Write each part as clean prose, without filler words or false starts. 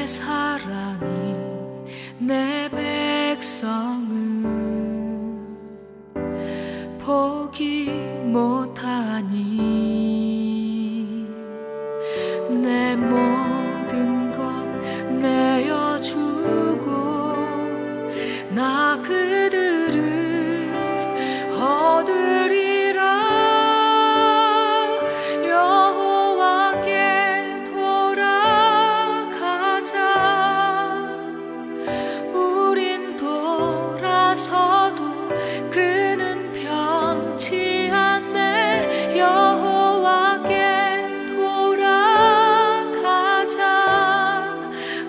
사랑이 내 백성을 포기 못하니 내 모든 것 내어주고 나 그들을 얻으리라. 여호와께 돌아가자. 우린 돌아서도 그는 변치 않네. 여호와께 돌아가자.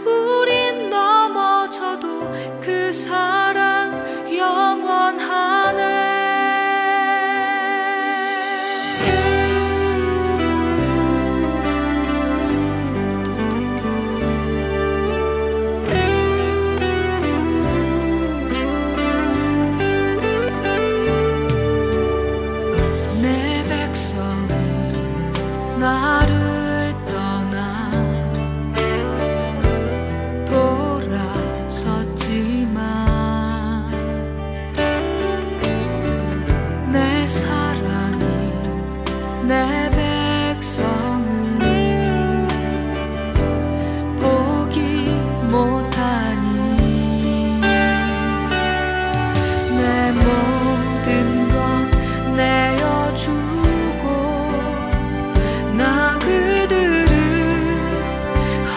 우린 넘어져도 그 사랑 영원하네. 내 백성이 나를 떠나 돌아섰지만 내 사랑이 내 백성을 포기 못하니 내 모든 것 내어주고 나 그들을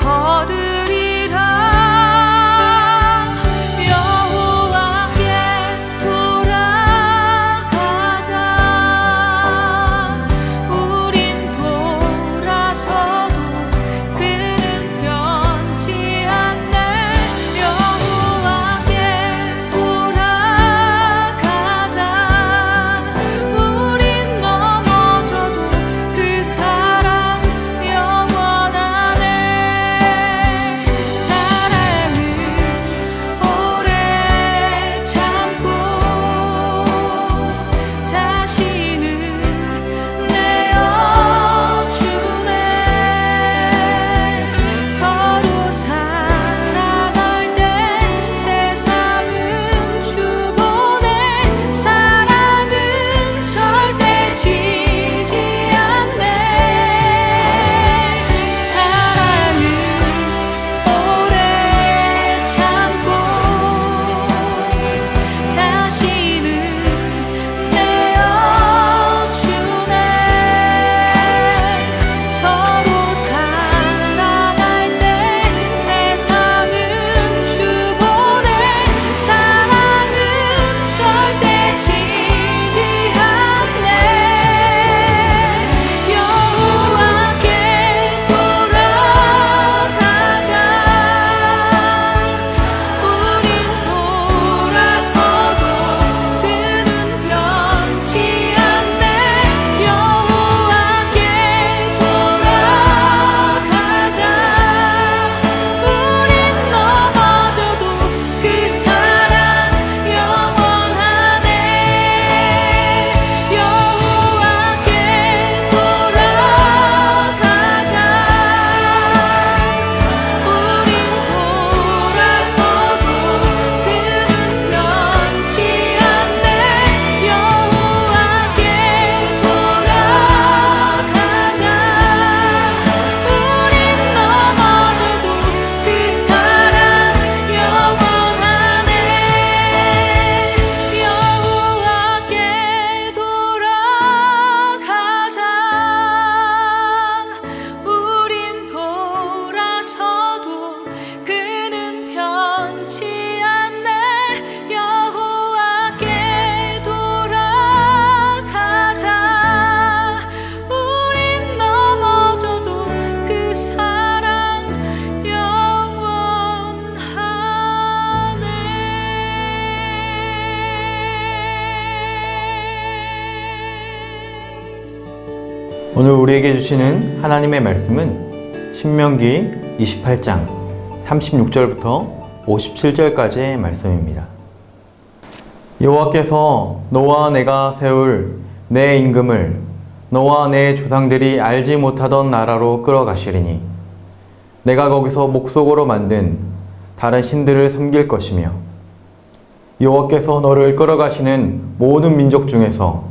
얻으리라. 여호와께 돌아가자. 우린 돌아서도 그는 변치 않네. 여호와께 돌아가자. 우린 넘어져도 그 사랑 영원하네. 사랑을 오래 참고 자신을 내어주네. 서로 살아갈 때 세상은 주보내. 사랑은 절대 지지 않네. 사랑을 오래 참고 자신을 내어주네. 서로 살아갈 때 세상은 주보내. 사랑은 절대 지지 않네. 여호와께 돌아가자. 우린 돌아서도 그는 변치 않네. 여호와께 돌아가자. 우린 넘어져도 그 사랑 영원하네. 여호와께 돌아가자. 우린 돌아서도 그는 변치 않네. 여호와께 돌아가자. 우린 넘어져도 그 사랑 영원하네. 여호와께 돌아가자. 우린 돌아서도 그는 변치 않네. 여호와께 돌아가자. 우린 넘어져도 그 사랑 영원하네. 오늘 우리에게 주시는 하나님의 말씀은 신명기 28장 36절부터 57절까지의 말씀입니다. 여호와께서 너와 내가 세울 내 임금을 너와 내 조상들이 알지 못하던 나라로 끌어가시리니 내가 거기서 목속으로 만든 다른 신들을 섬길 것이며 여호와께서 너를 끌어가시는 모든 민족 중에서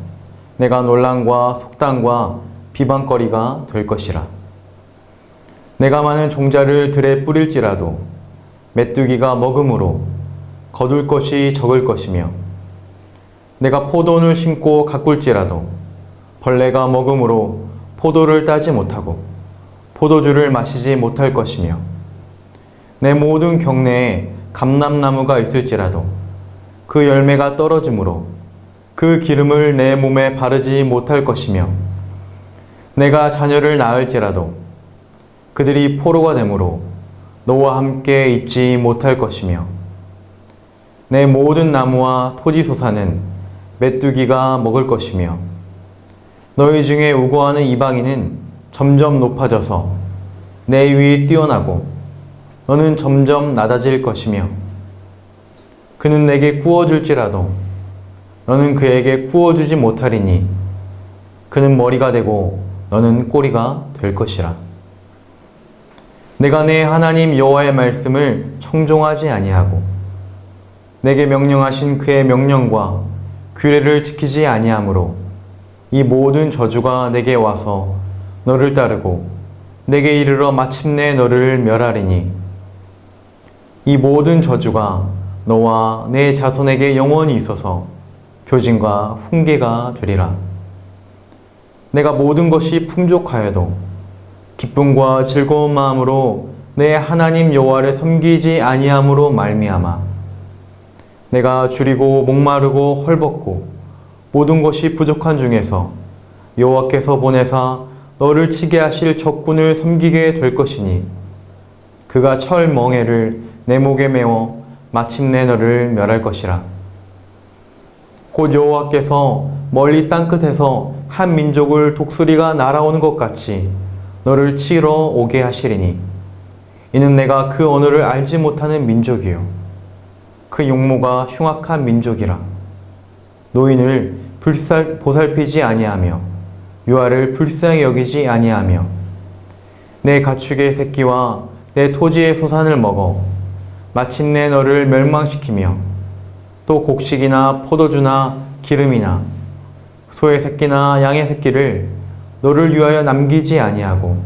내가 논란과 속담과 비방거리가 될 것이라. 내가 많은 종자를 들에 뿌릴지라도 메뚜기가 먹음으로 거둘 것이 적을 것이며 내가 포도원을 심고 가꿀지라도 벌레가 먹음으로 포도를 따지 못하고 포도주를 마시지 못할 것이며 내 모든 경내에 감람나무가 있을지라도 그 열매가 떨어지므로 그 기름을 내 몸에 바르지 못할 것이며 내가 자녀를 낳을지라도 그들이 포로가 되므로 너와 함께 있지 못할 것이며 내 모든 나무와 토지 소사는 메뚜기가 먹을 것이며 너희 중에 우고하는 이방인은 점점 높아져서 내 위에 뛰어나고 너는 점점 낮아질 것이며 그는 내게 구워줄지라도 너는 그에게 구워주지 못하리니 그는 머리가 되고 너는 꼬리가 될 것이라. 내가 내 하나님 여호와의 말씀을 청종하지 아니하고 내게 명령하신 그의 명령과 규례를 지키지 아니하므로 이 모든 저주가 내게 와서 너를 따르고 내게 이르러 마침내 너를 멸하리니 이 모든 저주가 너와 내 자손에게 영원히 있어서 표징과 훈계가 되리라. 내가 모든 것이 풍족하여도 기쁨과 즐거운 마음으로 내 하나님 여호와를 섬기지 아니함으로 말미암아 내가 줄이고 목마르고 헐벗고 모든 것이 부족한 중에서 여호와께서 보내사 너를 치게 하실 적군을 섬기게 될 것이니 그가 철 멍에를 내 목에 메어 마침내 너를 멸할 것이라. 곧 여호와께서 멀리 땅끝에서 한 민족을 독수리가 날아오는 것 같이 너를 치러 오게 하시리니 이는 내가 그 언어를 알지 못하는 민족이요 그 용모가 흉악한 민족이라. 노인을 보살피지 아니하며 유아를 불쌍히 여기지 아니하며 내 가축의 새끼와 내 토지의 소산을 먹어 마침내 너를 멸망시키며 또 곡식이나 포도주나 기름이나 소의 새끼나 양의 새끼를 너를 위하여 남기지 아니하고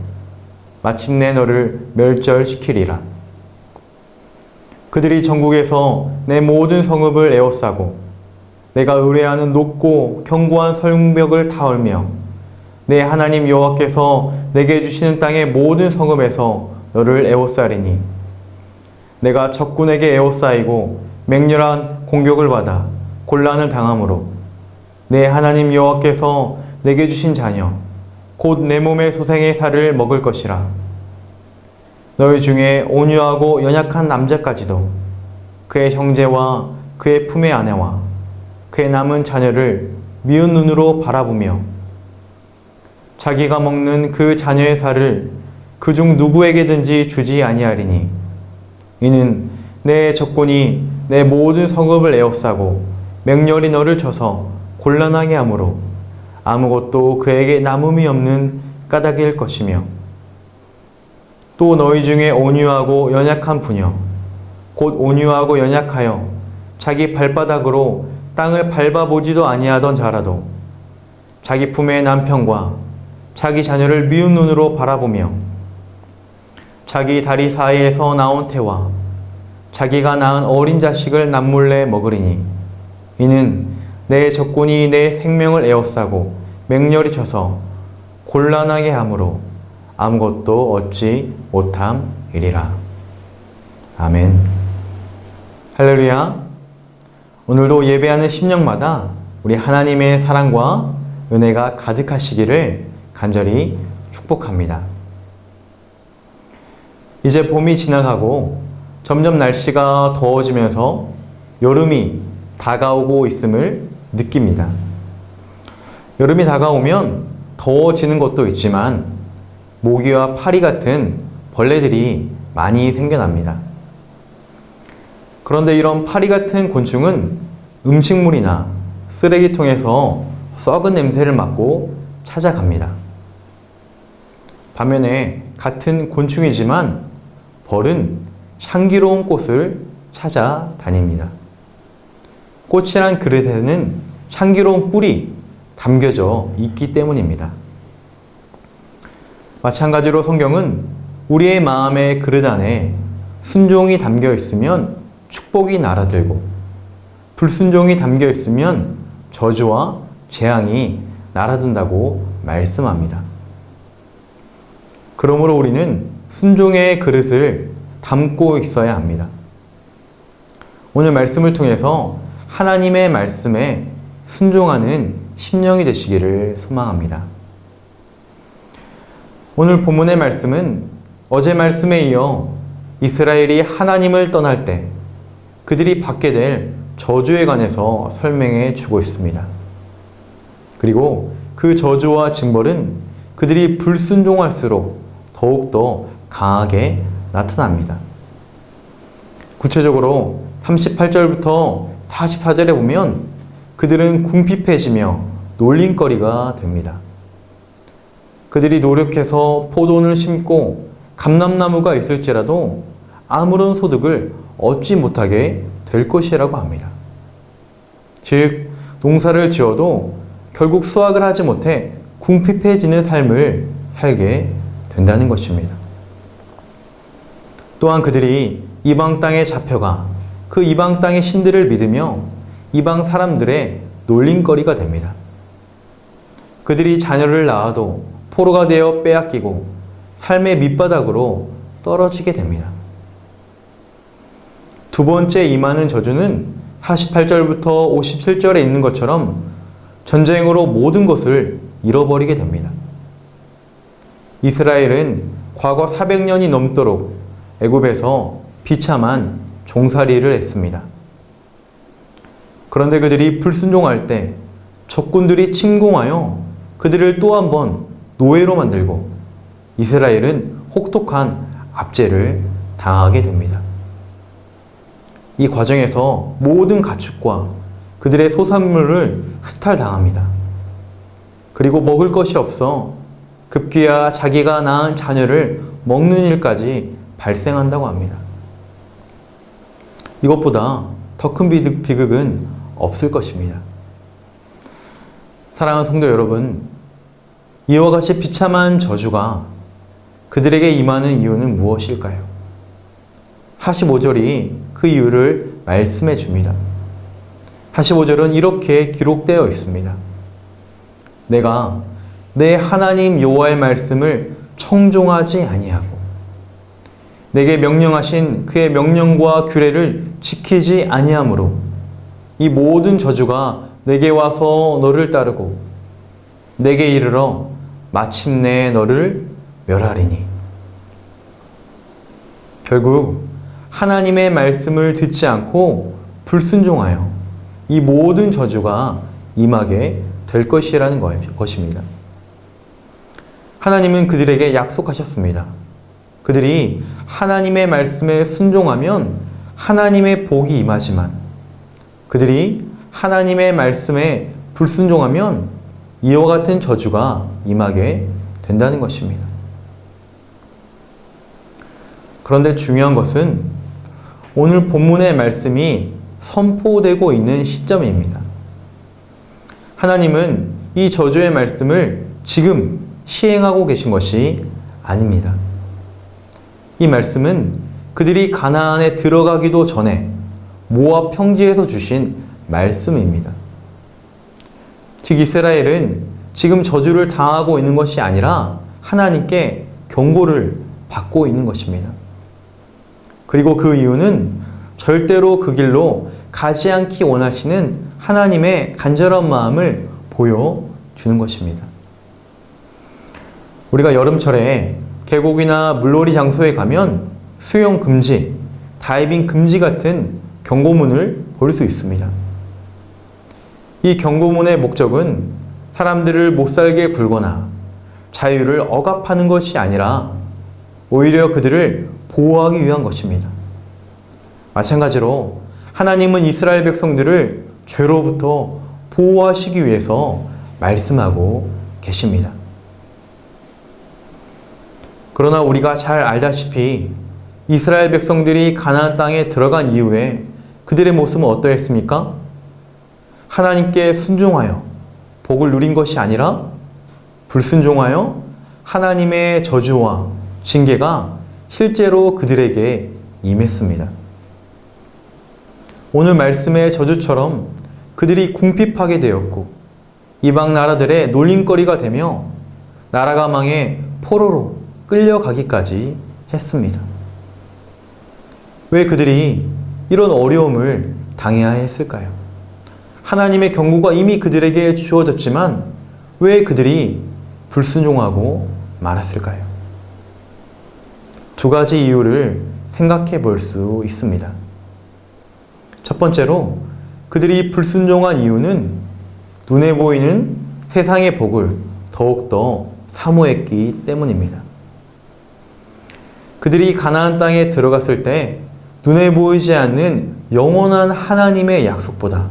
마침내 너를 멸절시키리라. 그들이 전국에서 내 모든 성읍을 에워싸고 내가 의뢰하는 높고 견고한 성벽을 타올며 내 하나님 여호와께서 내게 주시는 땅의 모든 성읍에서 너를 에워싸리니 내가 적군에게 에워싸이고 맹렬한 공격을 받아 곤란을 당함으로 내 하나님 여호와께서 내게 주신 자녀 곧 내 몸의 소생의 살을 먹을 것이라. 너희 중에 온유하고 연약한 남자까지도 그의 형제와 그의 품의 아내와 그의 남은 자녀를 미운 눈으로 바라보며 자기가 먹는 그 자녀의 살을 그중 누구에게든지 주지 아니하리니 이는 내 적군이 내 모든 성읍을 에워싸고 맹렬히 너를 쳐서 곤란하게 하므로 아무것도 그에게 남음이 없는 까닭일 것이며 또 너희 중에 온유하고 연약한 부녀 곧 온유하고 연약하여 자기 발바닥으로 땅을 밟아보지도 아니하던 자라도 자기 품의 남편과 자기 자녀를 미운 눈으로 바라보며 자기 다리 사이에서 나온 태와 자기가 낳은 어린 자식을 남몰래 먹으리니 이는 내 적군이 내 생명을 에워싸고 맹렬히 쳐서 곤란하게 함으로 아무것도 얻지 못함이리라. 아멘. 할렐루야. 오늘도 예배하는 심령마다 우리 하나님의 사랑과 은혜가 가득하시기를 간절히 축복합니다. 이제 봄이 지나가고 점점 날씨가 더워지면서 여름이 다가오고 있음을 느낍니다. 여름이 다가오면 더워지는 것도 있지만 모기와 파리 같은 벌레들이 많이 생겨납니다. 그런데 이런 파리 같은 곤충은 음식물이나 쓰레기통에서 썩은 냄새를 맡고 찾아갑니다. 반면에 같은 곤충이지만 벌은 향기로운 꽃을 찾아다닙니다. 꽃이란 그릇에는 향기로운 꿀이 담겨져 있기 때문입니다. 마찬가지로 성경은 우리의 마음의 그릇 안에 순종이 담겨 있으면 축복이 날아들고 불순종이 담겨 있으면 저주와 재앙이 날아든다고 말씀합니다. 그러므로 우리는 순종의 그릇을 담고 있어야 합니다. 오늘 말씀을 통해서 하나님의 말씀에 순종하는 심령이 되시기를 소망합니다. 오늘 본문의 말씀은 어제 말씀에 이어 이스라엘이 하나님을 떠날 때 그들이 받게 될 저주에 관해서 설명해 주고 있습니다. 그리고 그 저주와 징벌은 그들이 불순종할수록 더욱더 강하게 나타납니다. 구체적으로 38절부터 44절에 보면 그들은 궁핍해지며 놀림거리가 됩니다. 그들이 노력해서 포도를 심고 감람나무가 있을지라도 아무런 소득을 얻지 못하게 될 것이라고 합니다. 즉, 농사를 지어도 결국 수확을 하지 못해 궁핍해지는 삶을 살게 된다는 것입니다. 또한 그들이 이방 땅에 잡혀가 그 이방 땅의 신들을 믿으며 이방 사람들의 놀림거리가 됩니다. 그들이 자녀를 낳아도 포로가 되어 빼앗기고 삶의 밑바닥으로 떨어지게 됩니다. 두 번째 임하는 저주는 48절부터 57절에 있는 것처럼 전쟁으로 모든 것을 잃어버리게 됩니다. 이스라엘은 과거 400년이 넘도록 애굽에서 비참한 종살이를 했습니다. 그런데 그들이 불순종할 때 적군들이 침공하여 그들을 또 한 번 노예로 만들고 이스라엘은 혹독한 압제를 당하게 됩니다. 이 과정에서 모든 가축과 그들의 소산물을 수탈당합니다. 그리고 먹을 것이 없어 급기야 자기가 낳은 자녀를 먹는 일까지 발생한다고 합니다. 이것보다 더 큰 비극은 없을 것입니다. 사랑하는 성도 여러분, 이와 같이 비참한 저주가 그들에게 임하는 이유는 무엇일까요? 45절이 그 이유를 말씀해 줍니다. 45절은 이렇게 기록되어 있습니다. 내가 내 하나님 여호와의 말씀을 청종하지 아니하고 내게 명령하신 그의 명령과 규례를 지키지 아니하므로 이 모든 저주가 내게 와서 너를 따르고 내게 이르러 마침내 너를 멸하리니. 결국 하나님의 말씀을 듣지 않고 불순종하여 이 모든 저주가 임하게 될 것이라는 것입니다. 하나님은 그들에게 약속하셨습니다. 그들이 하나님의 말씀에 순종하면 하나님의 복이 임하지만 그들이 하나님의 말씀에 불순종하면 이와 같은 저주가 임하게 된다는 것입니다. 그런데 중요한 것은 오늘 본문의 말씀이 선포되고 있는 시점입니다. 하나님은 이 저주의 말씀을 지금 시행하고 계신 것이 아닙니다. 이 말씀은 그들이 가나안에 들어가기도 전에 모압 평지에서 주신 말씀입니다. 즉 이스라엘은 지금 저주를 당하고 있는 것이 아니라 하나님께 경고를 받고 있는 것입니다. 그리고 그 이유는 절대로 그 길로 가지 않기 원하시는 하나님의 간절한 마음을 보여주는 것입니다. 우리가 여름철에 계곡이나 물놀이 장소에 가면 수영 금지, 다이빙 금지 같은 경고문을 볼 수 있습니다. 이 경고문의 목적은 사람들을 못살게 굴거나 자유를 억압하는 것이 아니라 오히려 그들을 보호하기 위한 것입니다. 마찬가지로 하나님은 이스라엘 백성들을 죄로부터 보호하시기 위해서 말씀하고 계십니다. 그러나 우리가 잘 알다시피 이스라엘 백성들이 가나안 땅에 들어간 이후에 그들의 모습은 어떠했습니까? 하나님께 순종하여 복을 누린 것이 아니라 불순종하여 하나님의 저주와 징계가 실제로 그들에게 임했습니다. 오늘 말씀의 저주처럼 그들이 궁핍하게 되었고 이방 나라들의 놀림거리가 되며 나라가 망해 포로로 끌려가기까지 했습니다. 왜 그들이 이런 어려움을 당해야 했을까요? 하나님의 경고가 이미 그들에게 주어졌지만 왜 그들이 불순종하고 말았을까요? 두 가지 이유를 생각해 볼 수 있습니다. 첫 번째로 그들이 불순종한 이유는 눈에 보이는 세상의 복을 더욱더 사모했기 때문입니다. 그들이 가나안 땅에 들어갔을 때 눈에 보이지 않는 영원한 하나님의 약속보다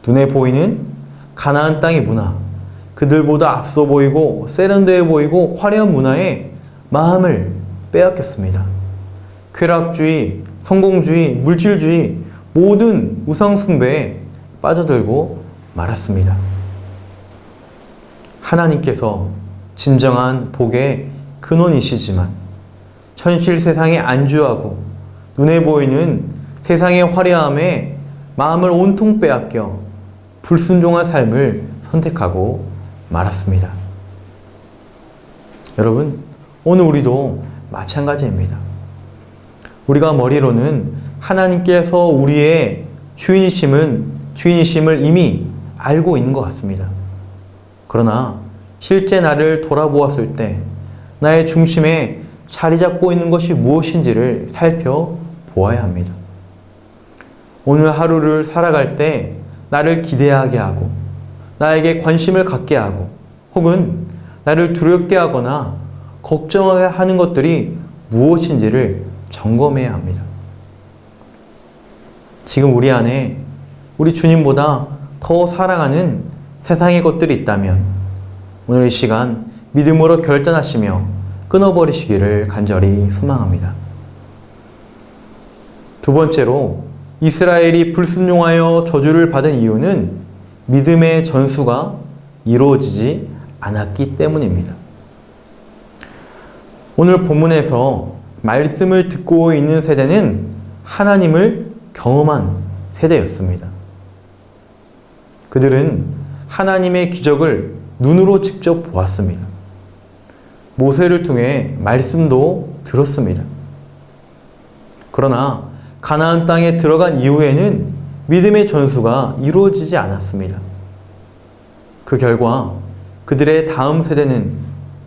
눈에 보이는 가나안 땅의 문화, 그들보다 앞서 보이고 세련되어 보이고 화려한 문화에 마음을 빼앗겼습니다. 쾌락주의, 성공주의, 물질주의, 모든 우상숭배에 빠져들고 말았습니다. 하나님께서 진정한 복의 근원이시지만 현실 세상에 안주하고 눈에 보이는 세상의 화려함에 마음을 온통 빼앗겨 불순종한 삶을 선택하고 말았습니다. 여러분, 오늘 우리도 마찬가지입니다. 우리가 머리로는 하나님께서 우리의 주인이심을 이미 알고 있는 것 같습니다. 그러나 실제 나를 돌아보았을 때 나의 중심에 자리 잡고 있는 것이 무엇인지를 살펴보아야 합니다. 오늘 하루를 살아갈 때 나를 기대하게 하고 나에게 관심을 갖게 하고 혹은 나를 두렵게 하거나 걱정하게 하는 것들이 무엇인지를 점검해야 합니다. 지금 우리 안에 우리 주님보다 더 사랑하는 세상의 것들이 있다면 오늘 이 시간 믿음으로 결단하시며 끊어버리시기를 간절히 소망합니다. 두 번째로 이스라엘이 불순종하여 저주를 받은 이유는 믿음의 전수가 이루어지지 않았기 때문입니다. 오늘 본문에서 말씀을 듣고 있는 세대는 하나님을 경험한 세대였습니다. 그들은 하나님의 기적을 눈으로 직접 보았습니다. 모세를 통해 말씀도 들었습니다. 그러나 가나안 땅에 들어간 이후에는 믿음의 전수가 이루어지지 않았습니다. 그 결과 그들의 다음 세대는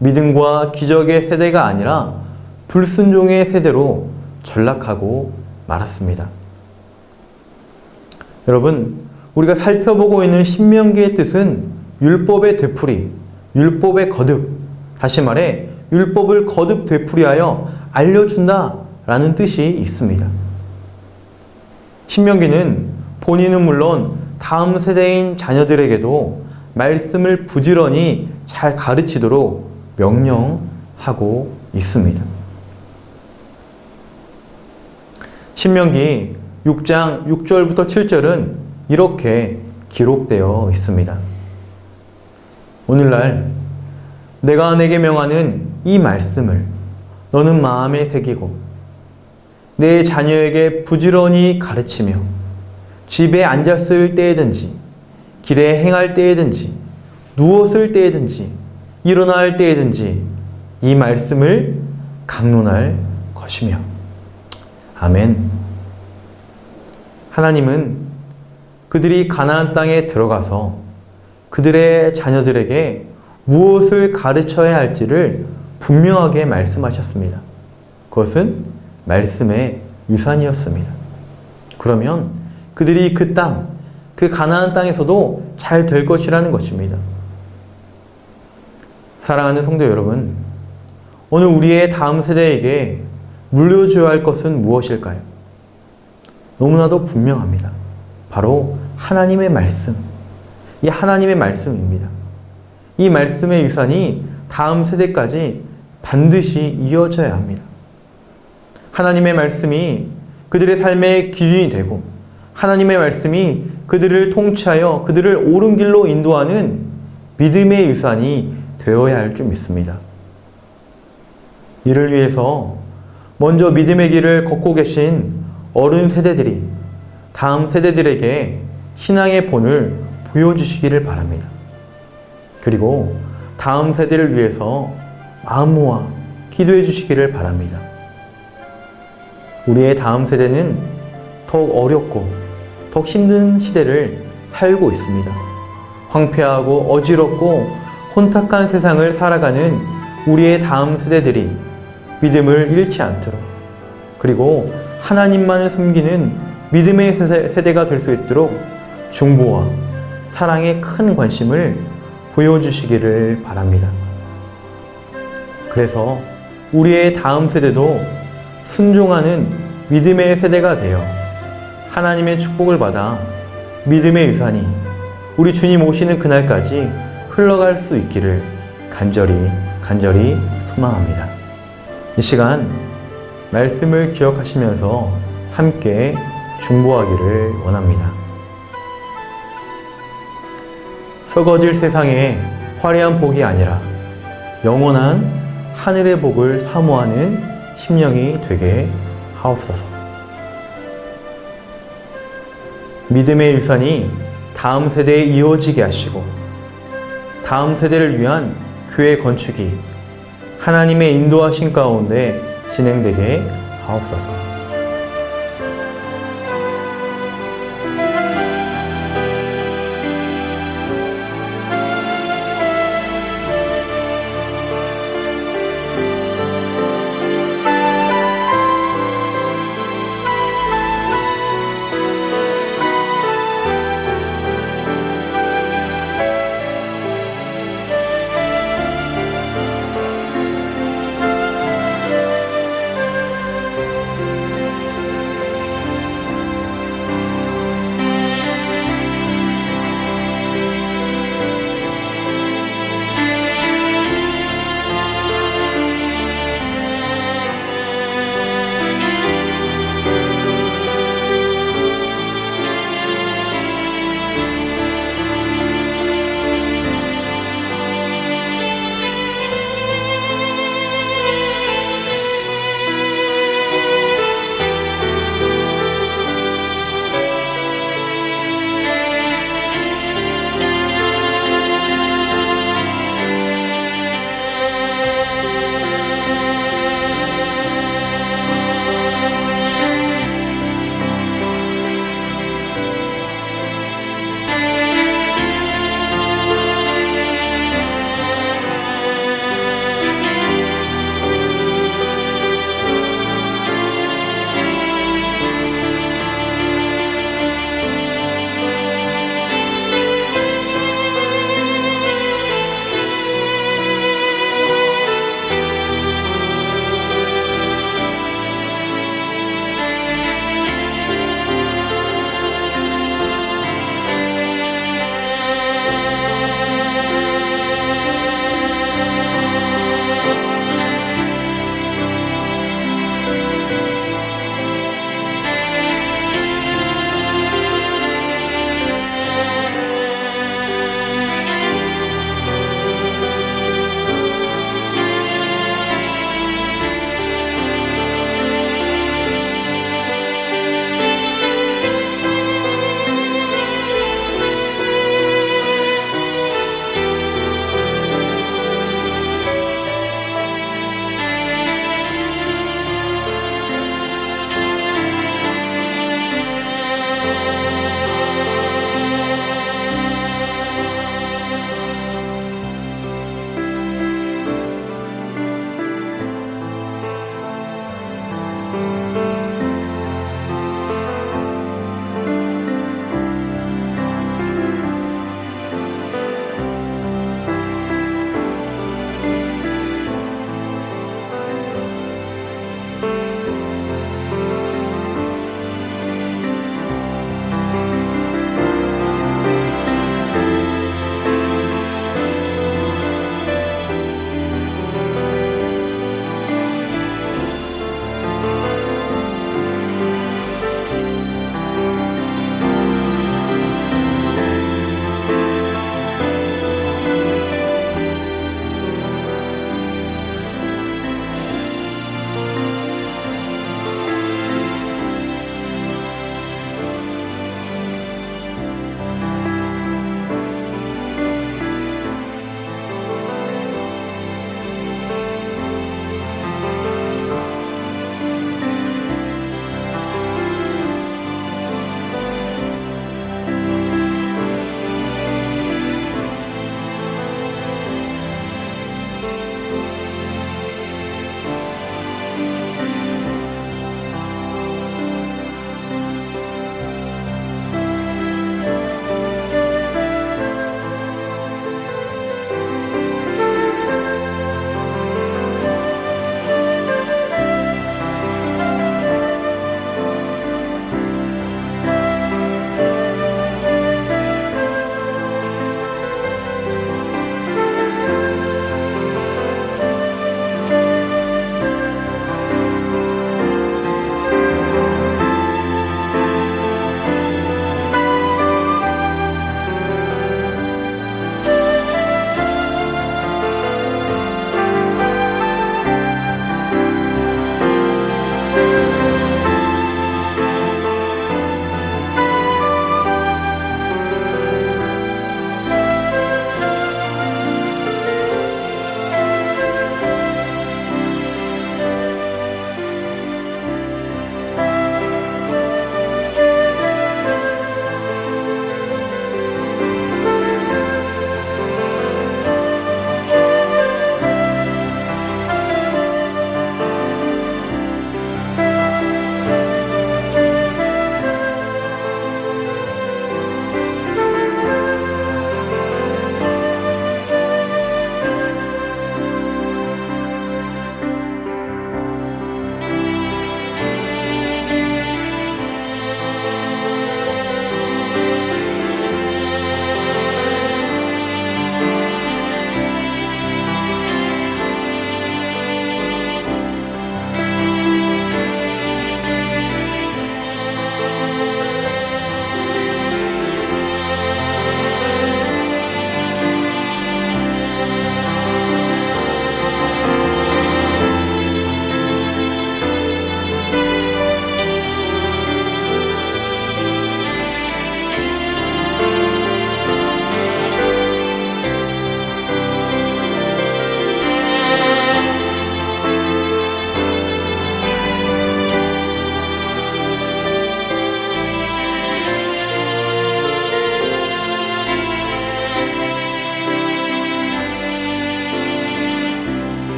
믿음과 기적의 세대가 아니라 불순종의 세대로 전락하고 말았습니다. 여러분, 우리가 살펴보고 있는 신명기의 뜻은 율법의 되풀이, 율법의 거듭, 다시 말해 율법을 거듭 되풀이하여 알려준다 라는 뜻이 있습니다. 신명기는 본인은 물론 다음 세대인 자녀들에게도 말씀을 부지런히 잘 가르치도록 명령하고 있습니다. 신명기 6장 6절부터 7절은 이렇게 기록되어 있습니다. 오늘날 내가 내게 명하는 이 말씀을 너는 마음에 새기고 내 자녀에게 부지런히 가르치며 집에 앉았을 때에든지 길에 행할 때에든지 누웠을 때에든지 일어날 때에든지 이 말씀을 강론할 것이며. 아멘. 하나님은 그들이 가나안 땅에 들어가서 그들의 자녀들에게 무엇을 가르쳐야 할지를 분명하게 말씀하셨습니다. 그것은 말씀의 유산이었습니다. 그러면 그들이 그 땅, 그 가나안 땅에서도 잘 될 것이라는 것입니다. 사랑하는 성도 여러분, 오늘 우리의 다음 세대에게 물려줘야 할 것은 무엇일까요? 너무나도 분명합니다. 바로 하나님의 말씀, 이 하나님의 말씀입니다. 이 말씀의 유산이 다음 세대까지 반드시 이어져야 합니다. 하나님의 말씀이 그들의 삶의 기준이 되고 하나님의 말씀이 그들을 통치하여 그들을 옳은 길로 인도하는 믿음의 유산이 되어야 할 줄 믿습니다. 이를 위해서 먼저 믿음의 길을 걷고 계신 어른 세대들이 다음 세대들에게 신앙의 본을 보여주시기를 바랍니다. 그리고 다음 세대를 위해서 마음 모아 기도해 주시기를 바랍니다. 우리의 다음 세대는 더욱 어렵고 더욱 힘든 시대를 살고 있습니다. 황폐하고 어지럽고 혼탁한 세상을 살아가는 우리의 다음 세대들이 믿음을 잃지 않도록 그리고 하나님만을 섬기는 믿음의 세대가 될 수 있도록 중보와 사랑에 큰 관심을 보여주시기를 바랍니다. 그래서 우리의 다음 세대도 순종하는 믿음의 세대가 되어 하나님의 축복을 받아 믿음의 유산이 우리 주님 오시는 그날까지 흘러갈 수 있기를 간절히 소망합니다. 이 시간 말씀을 기억하시면서 함께 중보하기를 원합니다. 썩어질 세상에 화려한 복이 아니라 영원한 하늘의 복을 사모하는 심령이 되게 하옵소서. 믿음의 유산이 다음 세대에 이어지게 하시고 다음 세대를 위한 교회 건축이 하나님의 인도하신 가운데 진행되게 하옵소서.